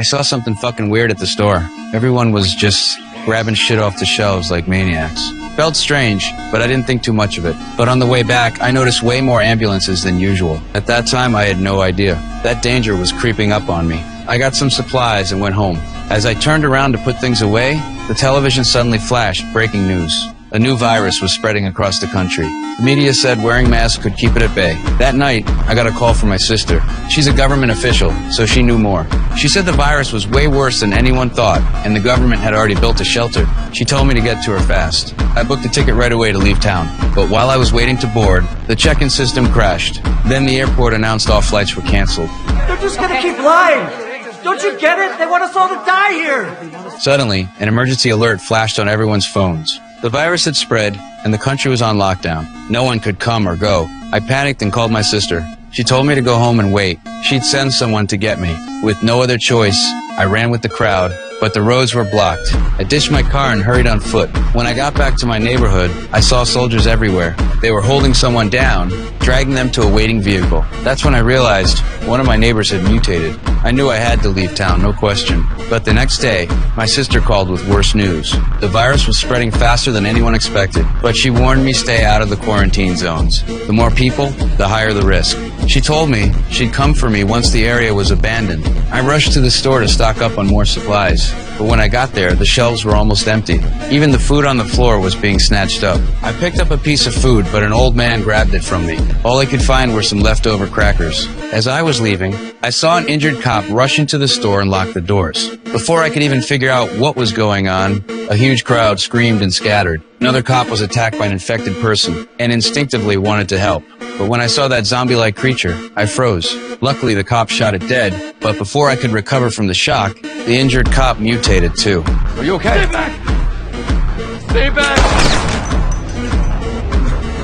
I saw something fucking weird at the store. Everyone was just grabbing shit off the shelves like maniacs. Felt strange, but I didn't think too much of it. But on the way back, I noticed way more ambulances than usual. At that time, I had no idea. That danger was creeping up on me. I got some supplies and went home. As I turned around to put things away, the television suddenly flashed breaking news. A new virus was spreading across the country. The media said wearing masks could keep it at bay. That night, I got a call from my sister. She's a government official, so she knew more. She said the virus was way worse than anyone thought, and the government had already built a shelter. She told me to get to her fast. I booked a ticket right away to leave town. But while I was waiting to board, the check-in system crashed. Then the airport announced all flights were canceled. They're just gonna keep lying! Don't you get it? They want us all to die here! Suddenly, an emergency alert flashed on everyone's phones. The virus had spread, and the country was on lockdown. No one could come or go. I panicked and called my sister. She told me to go home and wait. She'd send someone to get me. With no other choice, I ran with the crowd, but the roads were blocked. I ditched my car and hurried on foot. When I got back to my neighborhood, I saw soldiers everywhere. They were holding someone down, dragging them to a waiting vehicle. That's when I realized one of my neighbors had mutated. I knew I had to leave town, no question. But the next day, my sister called with worse news. The virus was spreading faster than anyone expected, but she warned me stay out of the quarantine zones. The more people, the higher the risk. She told me she'd come for me once the area was abandoned. I rushed to the store to stock up on more supplies. But when I got there, the shelves were almost empty. Even the food on the floor was being snatched up. I picked up a piece of food, but an old man grabbed it from me. All I could find were some leftover crackers. As I was leaving, I saw an injured cop rush into the store and lock the doors. Before I could even figure out what was going on, a huge crowd screamed and scattered. Another cop was attacked by an infected person and instinctively wanted to help. But when I saw that zombie-like creature, I froze. Luckily, the cop shot it dead, but before I could recover from the shock, the injured cop mutated too. Are you okay? Stay back! Stay back!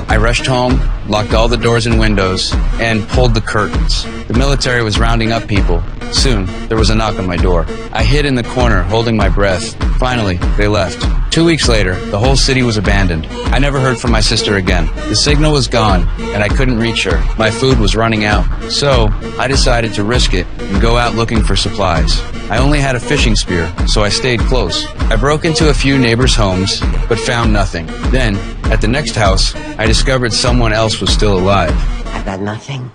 I rushed home, locked all the doors and windows, and pulled the curtains. The military was rounding up people. Soon, there was a knock on my door. I hid in the corner, holding my breath. Finally, they left. 2 weeks later, the whole city was abandoned. I never heard from my sister again. The signal was gone, and I couldn't reach her. My food was running out. So, I decided to risk it and go out looking for supplies. I only had a fishing spear, so I stayed close. I broke into a few neighbors' homes, but found nothing. Then, at the next house, I discovered someone else was still alive. I've got nothing.